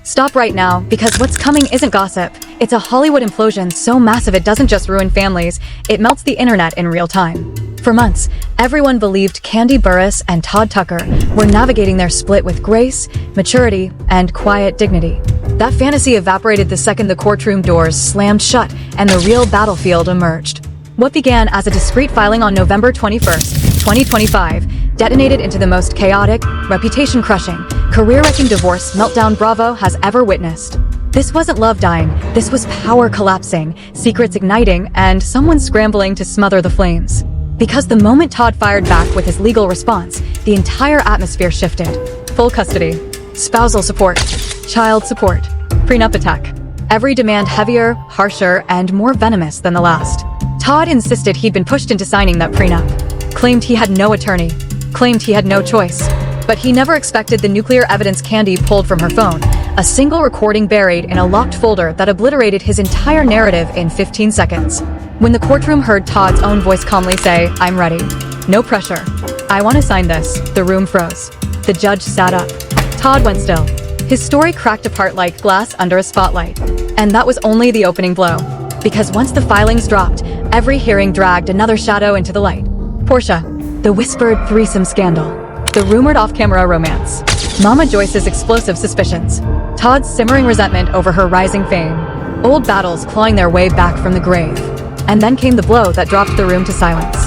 Stop right now, because what's coming isn't gossip. It's a Hollywood implosion so massive it doesn't just ruin families, it melts the internet in real time. For months, everyone believed Kandi Burruss and Todd Tucker were navigating their split with grace, maturity, and quiet dignity. That fantasy evaporated the second the courtroom doors slammed shut and the real battlefield emerged. What began as a discreet filing on November 21st, 2025, detonated into the most chaotic, reputation-crushing, career-wrecking divorce meltdown Bravo has ever witnessed. This wasn't love dying, this was power collapsing, secrets igniting, and someone scrambling to smother the flames. Because the moment Todd fired back with his legal response, the entire atmosphere shifted. Full custody, spousal support, child support, prenup attack. Every demand heavier, harsher, and more venomous than the last. Todd insisted he'd been pushed into signing that prenup. Claimed he had no attorney. Claimed he had no choice. But he never expected the nuclear evidence Kandi pulled from her phone, a single recording buried in a locked folder that obliterated his entire narrative in 15 seconds. When the courtroom heard Todd's own voice calmly say, "I'm ready. No pressure. I want to sign this," the room froze. The judge sat up. Todd went still. His story cracked apart like glass under a spotlight. And that was only the opening blow. Because once the filings dropped, every hearing dragged another shadow into the light. Portia, the whispered threesome scandal, the rumored off-camera romance, Mama Joyce's explosive suspicions, Todd's simmering resentment over her rising fame, old battles clawing their way back from the grave. And then came the blow that dropped the room to silence.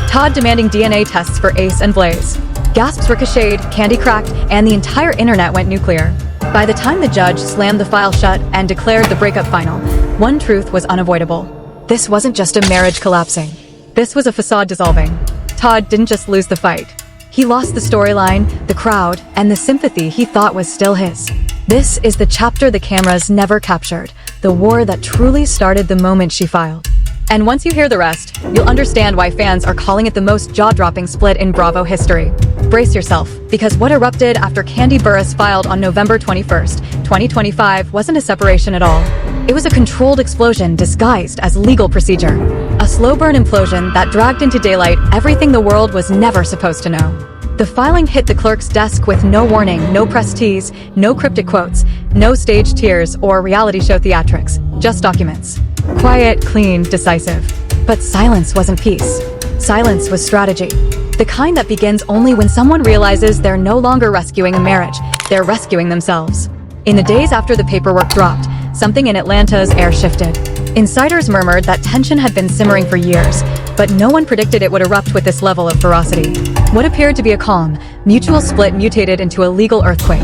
Todd demanding DNA tests for Ace and Blaze. Gasps ricocheted, Kandi cracked, and the entire internet went nuclear. By the time the judge slammed the file shut and declared the breakup final, one truth was unavoidable. This wasn't just a marriage collapsing. This was a facade dissolving. Todd didn't just lose the fight. He lost the storyline, the crowd, and the sympathy he thought was still his. This is the chapter the cameras never captured, the war that truly started the moment she filed. And once you hear the rest, you'll understand why fans are calling it the most jaw-dropping split in Bravo history. Brace yourself, because what erupted after Kandi Burruss filed on November 21st, 2025 wasn't a separation at all. It was a controlled explosion disguised as legal procedure. A slow-burn implosion that dragged into daylight everything the world was never supposed to know. The filing hit the clerk's desk with no warning, no press tease, no cryptic quotes, no staged tears or reality show theatrics, just documents. Quiet, clean, decisive. But silence wasn't peace. Silence was strategy. The kind that begins only when someone realizes they're no longer rescuing a marriage, they're rescuing themselves. In the days after the paperwork dropped, something in Atlanta's air shifted. Insiders murmured that tension had been simmering for years, but no one predicted it would erupt with this level of ferocity. What appeared to be a calm, mutual split mutated into a legal earthquake.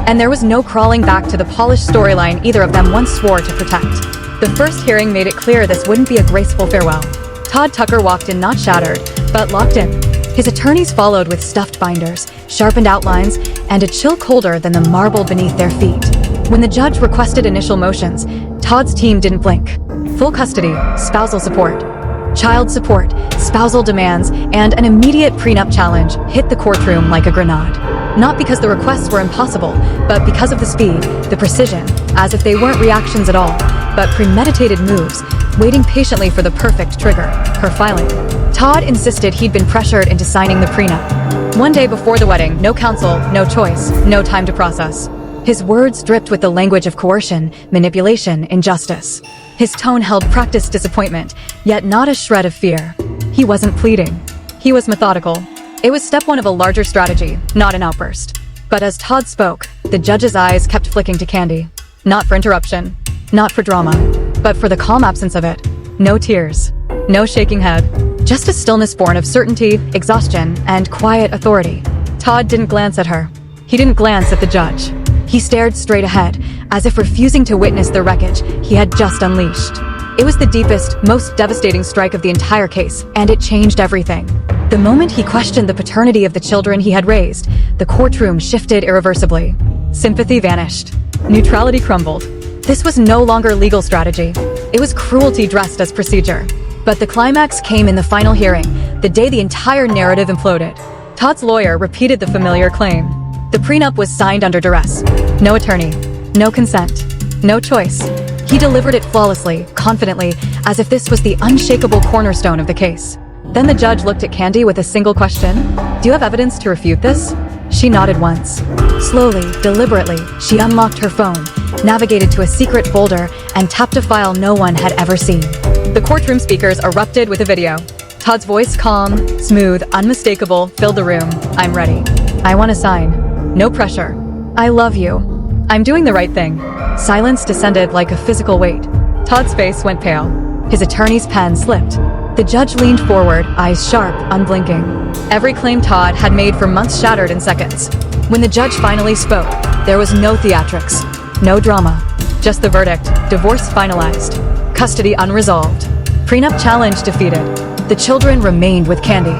And there was no crawling back to the polished storyline either of them once swore to protect. The first hearing made it clear this wouldn't be a graceful farewell. Todd Tucker walked in not shattered, but locked in. His attorneys followed with stuffed binders, sharpened outlines, and a chill colder than the marble beneath their feet. When the judge requested initial motions, Todd's team didn't blink. Full custody, spousal support, child support, spousal demands, and an immediate prenup challenge hit the courtroom like a grenade. Not because the requests were impossible, but because of the speed, the precision, as if they weren't reactions at all, but premeditated moves, waiting patiently for the perfect trigger, her filing. Todd insisted he'd been pressured into signing the prenup. One day before the wedding, no counsel, no choice, no time to process. His words dripped with the language of coercion, manipulation, injustice. His tone held practiced disappointment, yet not a shred of fear. He wasn't pleading. He was methodical. It was step one of a larger strategy, not an outburst. But as Todd spoke, the judge's eyes kept flicking to Kandi. Not for interruption, not for drama, but for the calm absence of it. No tears, no shaking head, just a stillness born of certainty, exhaustion, and quiet authority. Todd didn't glance at her. He didn't glance at the judge. He stared straight ahead, as if refusing to witness the wreckage he had just unleashed. It was the deepest, most devastating strike of the entire case, and it changed everything. The moment he questioned the paternity of the children he had raised, the courtroom shifted irreversibly. Sympathy vanished. Neutrality crumbled. This was no longer legal strategy. It was cruelty dressed as procedure. But the climax came in the final hearing, the day the entire narrative imploded. Todd's lawyer repeated the familiar claim. The prenup was signed under duress. No attorney, no consent, no choice. He delivered it flawlessly, confidently, as if this was the unshakable cornerstone of the case. Then the judge looked at Kandi with a single question. "Do you have evidence to refute this?" She nodded once. Slowly, deliberately, she unlocked her phone, navigated to a secret folder, and tapped a file no one had ever seen. The courtroom speakers erupted with a video. Todd's voice, calm, smooth, unmistakable, filled the room. "I'm ready. I want to sign. No pressure. I love you. I'm doing the right thing." Silence descended like a physical weight. Todd's face went pale. His attorney's pen slipped. The judge leaned forward, eyes sharp, unblinking. Every claim Todd had made for months shattered in seconds. When the judge finally spoke, there was no theatrics, no drama, just the verdict: divorce finalized, custody unresolved, prenup challenge defeated. The children remained with Kandi.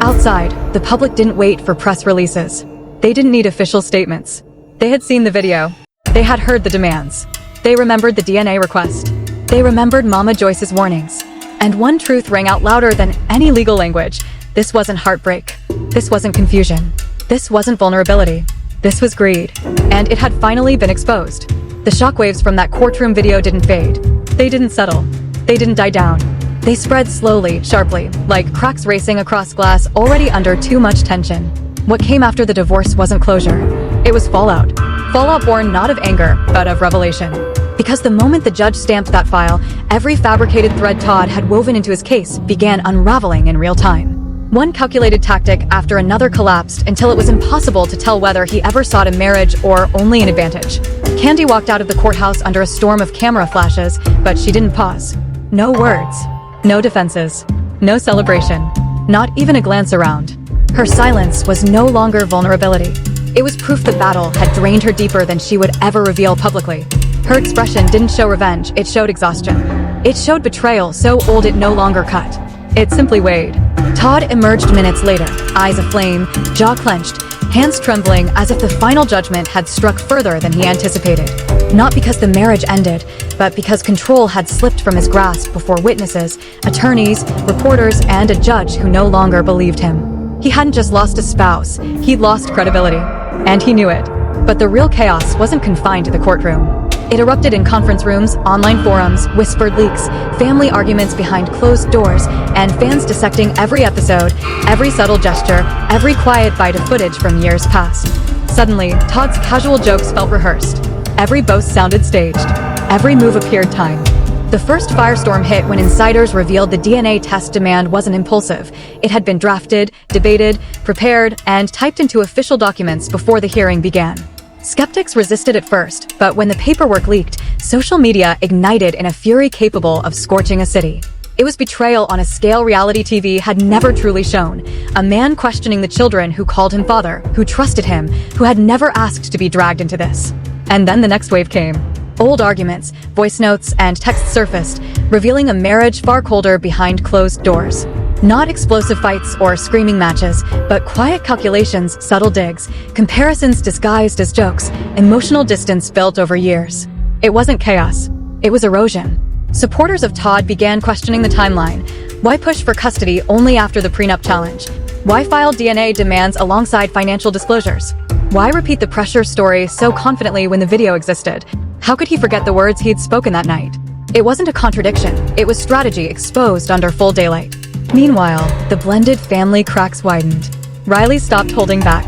Outside, the public didn't wait for press releases. They didn't need official statements. They had seen the video. They had heard the demands. They remembered the DNA request. They remembered Mama Joyce's warnings. And one truth rang out louder than any legal language. This wasn't heartbreak. This wasn't confusion. This wasn't vulnerability. This was greed. And it had finally been exposed. The shockwaves from that courtroom video didn't fade. They didn't settle. They didn't die down. They spread slowly, sharply, like cracks racing across glass already under too much tension. What came after the divorce wasn't closure. It was fallout. Fallout born not of anger, but of revelation. Because the moment the judge stamped that file, every fabricated thread Todd had woven into his case began unraveling in real time. One calculated tactic after another collapsed until it was impossible to tell whether he ever sought a marriage or only an advantage. Kandi walked out of the courthouse under a storm of camera flashes, but she didn't pause. No words. No defenses. No celebration. Not even a glance around. Her silence was no longer vulnerability. It was proof the battle had drained her deeper than she would ever reveal publicly. Her expression didn't show revenge, it showed exhaustion. It showed betrayal so old it no longer cut. It simply weighed. Todd emerged minutes later, eyes aflame, jaw clenched, hands trembling as if the final judgment had struck further than he anticipated. Not because the marriage ended, but because control had slipped from his grasp before witnesses, attorneys, reporters, and a judge who no longer believed him. He hadn't just lost a spouse, he'd lost credibility. And he knew it. But the real chaos wasn't confined to the courtroom. It erupted in conference rooms, online forums, whispered leaks, family arguments behind closed doors, and fans dissecting every episode, every subtle gesture, every quiet bite of footage from years past. Suddenly, Todd's casual jokes felt rehearsed. Every boast sounded staged. Every move appeared timed. The first firestorm hit when insiders revealed the DNA test demand wasn't impulsive. It had been drafted, debated, prepared, and typed into official documents before the hearing began. Skeptics resisted at first, but when the paperwork leaked, social media ignited in a fury capable of scorching a city. It was betrayal on a scale reality TV had never truly shown. A man questioning the children who called him father, who trusted him, who had never asked to be dragged into this. And then the next wave came. Old arguments, voice notes, and texts surfaced, revealing a marriage far colder behind closed doors. Not explosive fights or screaming matches, but quiet calculations, subtle digs, comparisons disguised as jokes, emotional distance built over years. It wasn't chaos. It was erosion. Supporters of Todd began questioning the timeline. Why push for custody only after the prenup challenge? Why file DNA demands alongside financial disclosures? Why repeat the pressure story so confidently when the video existed? How could he forget the words he'd spoken that night? It wasn't a contradiction. It was strategy exposed under full daylight. Meanwhile, the blended family cracks widened. Riley stopped holding back.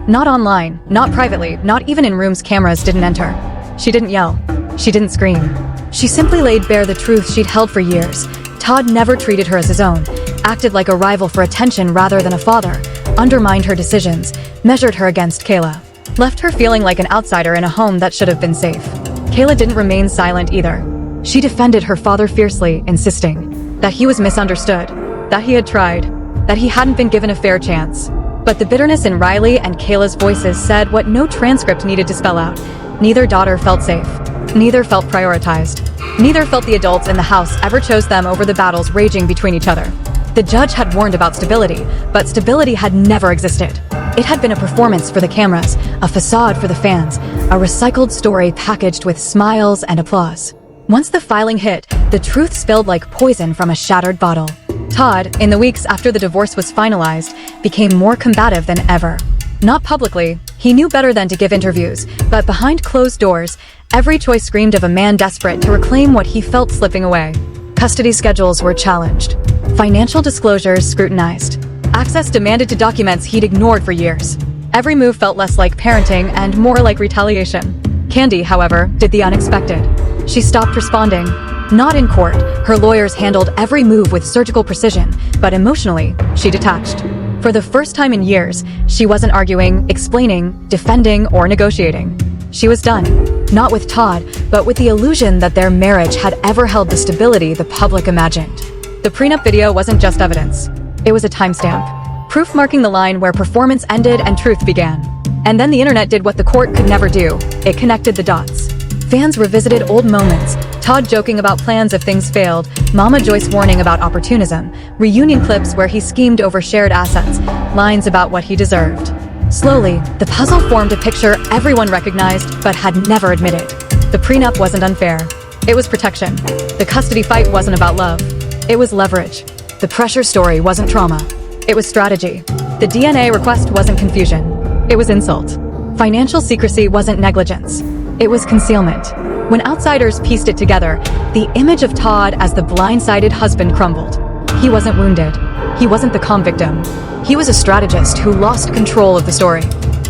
Not online, not privately, not even in rooms cameras didn't enter. She didn't yell. She didn't scream. She simply laid bare the truth she'd held for years. Todd never treated her as his own, acted like a rival for attention rather than a father, undermined her decisions, measured her against Kayla, left her feeling like an outsider in a home that should have been safe. Kayla didn't remain silent either. She defended her father fiercely, insisting that he was misunderstood, that he had tried, that he hadn't been given a fair chance. But the bitterness in Riley and Kayla's voices said what no transcript needed to spell out. Neither daughter felt safe. Neither felt prioritized. Neither felt the adults in the house ever chose them over the battles raging between each other. The judge had warned about stability, but stability had never existed. It had been a performance for the cameras, a facade for the fans, a recycled story packaged with smiles and applause. Once the filing hit, the truth spilled like poison from a shattered bottle. Todd, in the weeks after the divorce was finalized, became more combative than ever. Not publicly, he knew better than to give interviews, but behind closed doors, every choice screamed of a man desperate to reclaim what he felt slipping away. Custody schedules were challenged. Financial disclosures scrutinized. Access demanded to documents he'd ignored for years. Every move felt less like parenting and more like retaliation. Kandi, however, did the unexpected. She stopped responding. Not in court, her lawyers handled every move with surgical precision, but emotionally, she detached. For the first time in years, she wasn't arguing, explaining, defending, or negotiating. She was done. Not with Todd, but with the illusion that their marriage had ever held the stability the public imagined. The prenup video wasn't just evidence. It was a timestamp. Proof marking the line where performance ended and truth began. And then the internet did what the court could never do. It connected the dots. Fans revisited old moments, Todd joking about plans if things failed, Mama Joyce warning about opportunism, reunion clips where he schemed over shared assets, lines about what he deserved. Slowly, the puzzle formed a picture everyone recognized but had never admitted. The prenup wasn't unfair. It was protection. The custody fight wasn't about love. It was leverage. The pressure story wasn't trauma. It was strategy. The DNA request wasn't confusion. It was insult. Financial secrecy wasn't negligence. It was concealment. When outsiders pieced it together, the image of Todd as the blindsided husband crumbled. He wasn't wounded. He wasn't the calm victim. He was a strategist who lost control of the story.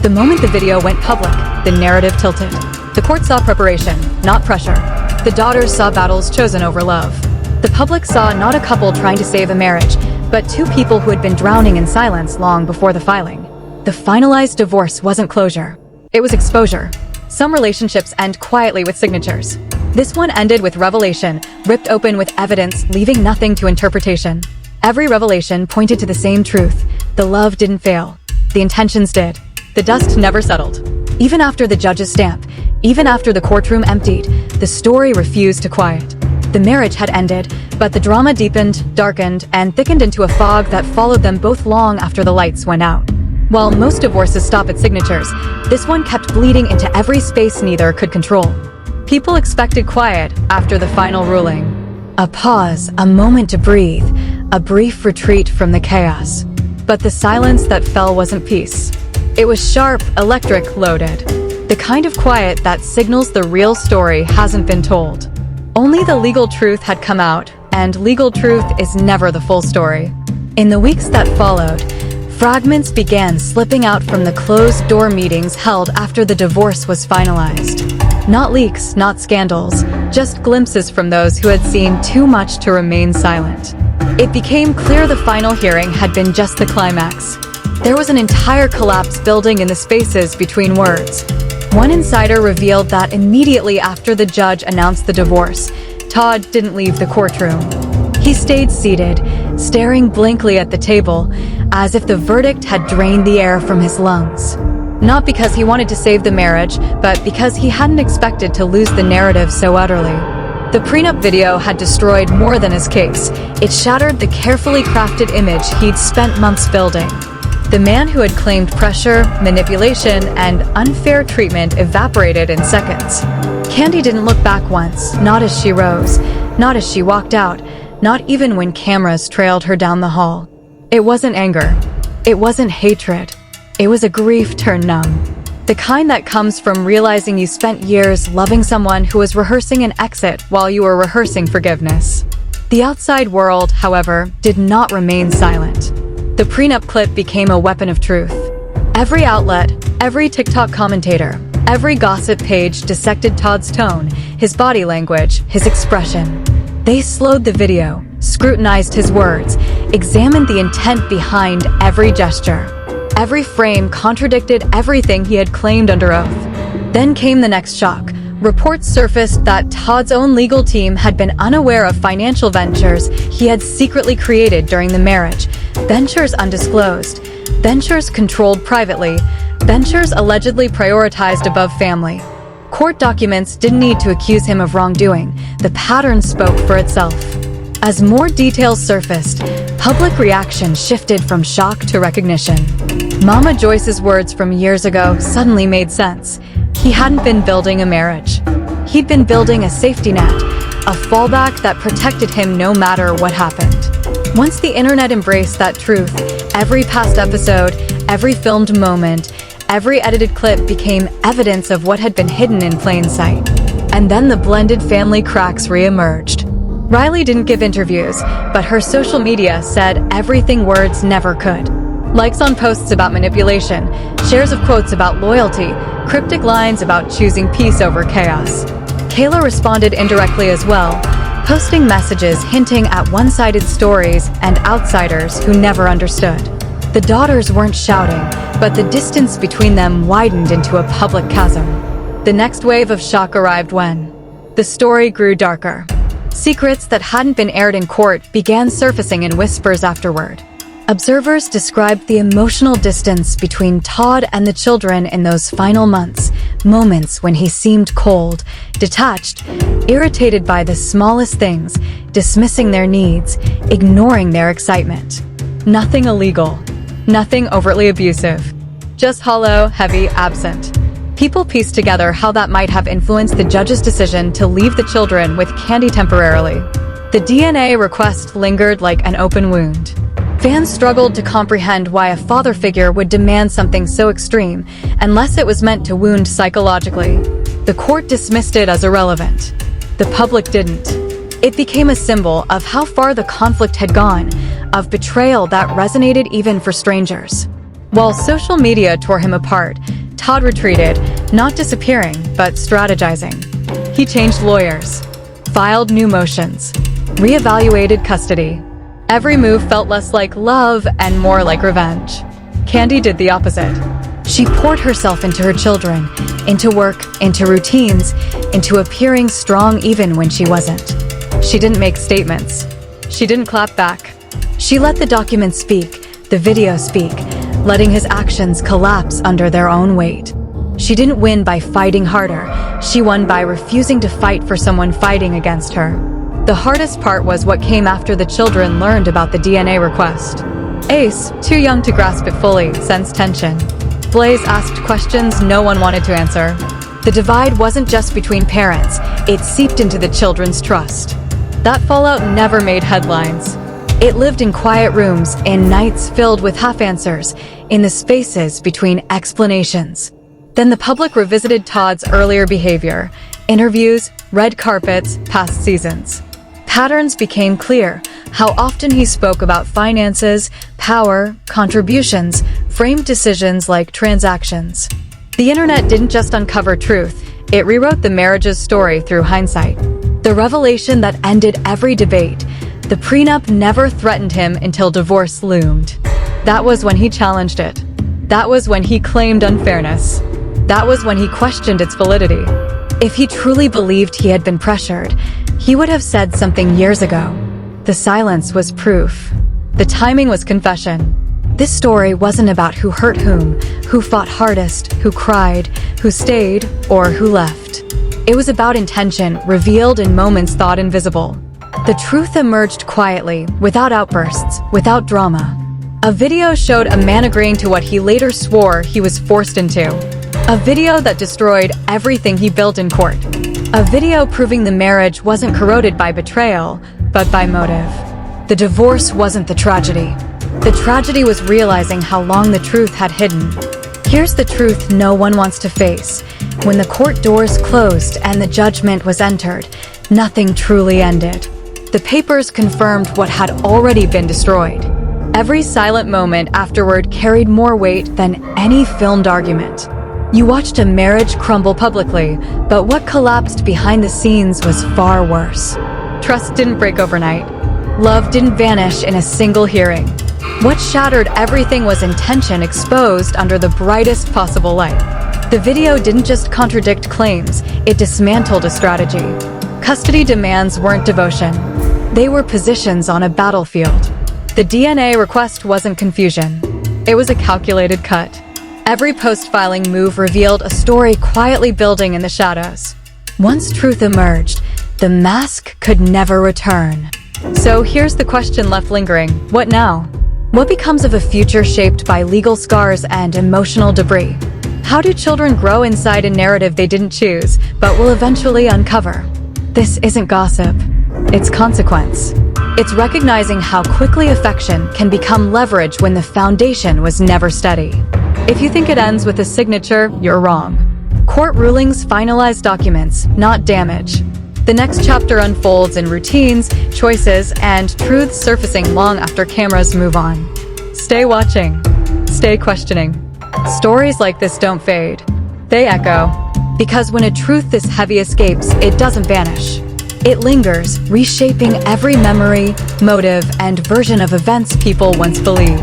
The moment the video went public, the narrative tilted. The court saw preparation, not pressure. The daughters saw battles chosen over love. The public saw not a couple trying to save a marriage, but two people who had been drowning in silence long before the filing. The finalized divorce wasn't closure. It was exposure. Some relationships end quietly with signatures. This one ended with revelation, ripped open with evidence, leaving nothing to interpretation. Every revelation pointed to the same truth. The love didn't fail. The intentions did. The dust never settled. Even after the judge's stamp, even after the courtroom emptied, the story refused to quiet. The marriage had ended, but the drama deepened, darkened, and thickened into a fog that followed them both long after the lights went out. While most divorces stop at signatures, this one kept bleeding into every space neither could control. People expected quiet after the final ruling. A pause, a moment to breathe, a brief retreat from the chaos. But the silence that fell wasn't peace. It was sharp, electric, loaded. The kind of quiet that signals the real story hasn't been told. Only the legal truth had come out, and legal truth is never the full story. In the weeks that followed, fragments began slipping out from the closed-door meetings held after the divorce was finalized. Not leaks, not scandals, just glimpses from those who had seen too much to remain silent. It became clear the final hearing had been just the climax. There was an entire collapse building in the spaces between words. One insider revealed that immediately after the judge announced the divorce, Todd didn't leave the courtroom. He stayed seated, staring blankly at the table, as if the verdict had drained the air from his lungs. Not because he wanted to save the marriage, but because he hadn't expected to lose the narrative so utterly. The prenup video had destroyed more than his case. It shattered the carefully crafted image he'd spent months building. The man who had claimed pressure, manipulation, and unfair treatment evaporated in seconds. Kandi didn't look back once, not as she rose, not as she walked out, not even when cameras trailed her down the hall. It wasn't anger. It wasn't hatred. It was a grief turned numb. The kind that comes from realizing you spent years loving someone who was rehearsing an exit while you were rehearsing forgiveness. The outside world, however, did not remain silent. The prenup clip became a weapon of truth. Every outlet, every TikTok commentator, every gossip page dissected Todd's tone, his body language, his expression. They slowed the video, scrutinized his words, examined the intent behind every gesture. Every frame contradicted everything he had claimed under oath. Then came the next shock. Reports surfaced that Todd's own legal team had been unaware of financial ventures he had secretly created during the marriage. Ventures undisclosed. Ventures controlled privately. Ventures allegedly prioritized above family. Court documents didn't need to accuse him of wrongdoing. The pattern spoke for itself. As more details surfaced, public reaction shifted from shock to recognition. Mama Joyce's words from years ago suddenly made sense. He hadn't been building a marriage. He'd been building a safety net, a fallback that protected him no matter what happened. Once the internet embraced that truth, every past episode, every filmed moment, every edited clip became evidence of what had been hidden in plain sight. And then the blended family cracks re-emerged. Riley didn't give interviews, but her social media said everything words never could. Likes on posts about manipulation, shares of quotes about loyalty, cryptic lines about choosing peace over chaos. Kayla responded indirectly as well, posting messages hinting at one-sided stories and outsiders who never understood. The daughters weren't shouting, but the distance between them widened into a public chasm. The next wave of shock arrived when the story grew darker. Secrets that hadn't been aired in court began surfacing in whispers afterward. Observers described the emotional distance between Todd and the children in those final months, moments when he seemed cold, detached, irritated by the smallest things, dismissing their needs, ignoring their excitement. Nothing illegal, nothing overtly abusive, just hollow, heavy, absent. People pieced together how that might have influenced the judge's decision to leave the children with Kandi temporarily. The DNA request lingered like an open wound. Fans struggled to comprehend why a father figure would demand something so extreme, unless it was meant to wound psychologically. The court dismissed it as irrelevant. The public didn't. It became a symbol of how far the conflict had gone, of betrayal that resonated even for strangers. While social media tore him apart, Todd retreated, not disappearing, but strategizing. He changed lawyers, filed new motions, reevaluated custody. Every move felt less like love and more like revenge. Kandi did the opposite. She poured herself into her children, into work, into routines, into appearing strong even when she wasn't. She didn't make statements. She didn't clap back. She let the documents speak, the video speak, letting his actions collapse under their own weight. She didn't win by fighting harder. She won by refusing to fight for someone fighting against her. The hardest part was what came after the children learned about the DNA request. Ace, too young to grasp it fully, sensed tension. Blaze asked questions no one wanted to answer. The divide wasn't just between parents, it seeped into the children's trust. That fallout never made headlines. It lived in quiet rooms, in nights filled with half-answers, in the spaces between explanations. Then the public revisited Todd's earlier behavior. Interviews, red carpets, past seasons. Patterns became clear. How often he spoke about finances, power, contributions, framed decisions like transactions. The internet didn't just uncover truth, it rewrote the marriage's story through hindsight. The revelation that ended every debate. The prenup never threatened him until divorce loomed. That was when he challenged it. That was when he claimed unfairness. That was when he questioned its validity. If he truly believed he had been pressured, he would have said something years ago. The silence was proof. The timing was confession. This story wasn't about who hurt whom, who fought hardest, who cried, who stayed, or who left. It was about intention, revealed in moments thought invisible. The truth emerged quietly, without outbursts, without drama. A video showed a man agreeing to what he later swore he was forced into. A video that destroyed everything he built in court. A video proving the marriage wasn't corroded by betrayal, but by motive. The divorce wasn't the tragedy. The tragedy was realizing how long the truth had hidden. Here's the truth no one wants to face. When the court doors closed and the judgment was entered, nothing truly ended. The papers confirmed what had already been destroyed. Every silent moment afterward carried more weight than any filmed argument. You watched a marriage crumble publicly, but what collapsed behind the scenes was far worse. Trust didn't break overnight. Love didn't vanish in a single hearing. What shattered everything was intention exposed under the brightest possible light. The video didn't just contradict claims, it dismantled a strategy. Custody demands weren't devotion. They were positions on a battlefield. The DNA request wasn't confusion. It was a calculated cut. Every post-filing move revealed a story quietly building in the shadows. Once truth emerged, the mask could never return. So here's the question left lingering. What now? What becomes of a future shaped by legal scars and emotional debris? How do children grow inside a narrative they didn't choose, but will eventually uncover? This isn't gossip. It's consequence. It's recognizing how quickly affection can become leverage when the foundation was never steady. If you think it ends with a signature, you're wrong. Court rulings finalize documents, not damage. The next chapter unfolds in routines, choices, and truths surfacing long after cameras move on. Stay watching. Stay questioning. Stories like this don't fade. They echo. Because when a truth this heavy escapes, it doesn't vanish. It lingers, reshaping every memory, motive, and version of events people once believed.